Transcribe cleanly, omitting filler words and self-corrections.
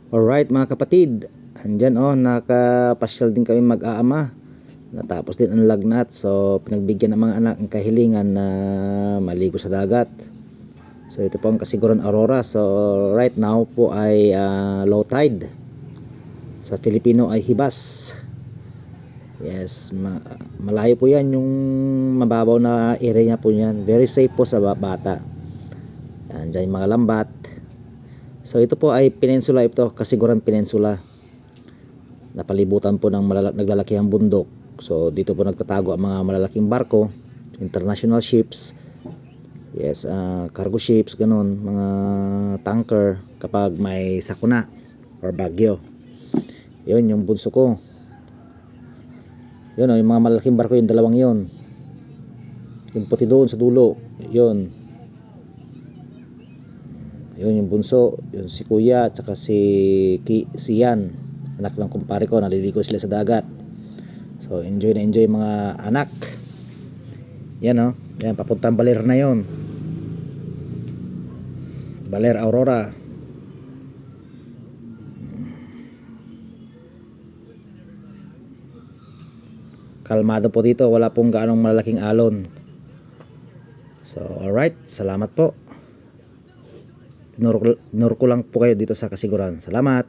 Alright mga kapatid, andyan nakapasyal din kami mag-aama. Natapos din ang lagnat, so pinagbigyan ng mga anak ang kahilingan na maligo sa dagat. So ito po ang Kasiguran Aurora. So right now po ay low tide. Sa Filipino ay hibas. Yes, malayo po yan, yung mababaw na area niya po yan. Very safe po sa bata. Yan, dyan yung mga lambat. So ito po ay peninsula, ito Kasiguran Peninsula. Napalibutan po ng naglalakihang bundok. So dito po nagtatago ang mga malalaking barko, international ships. Yes, cargo ships, ganun, mga tanker kapag may sakuna or bagyo. Yun yung bunso ko. Yun yung mga malalaking barko, yung dalawang yun. Yung puti doon sa dulo, yun. Yun yung bunso, yun si kuya at saka si Yan, anak ng kumpare ko, naliligo sila sa dagat. So enjoy na enjoy mga anak. Yan yan, papuntang Baler na yon, Baler Aurora. Kalmado po dito, wala pong gaanong malalaking alon. So alright, salamat po. Tinuro ko lang po kayo dito sa Kasiguran. Salamat.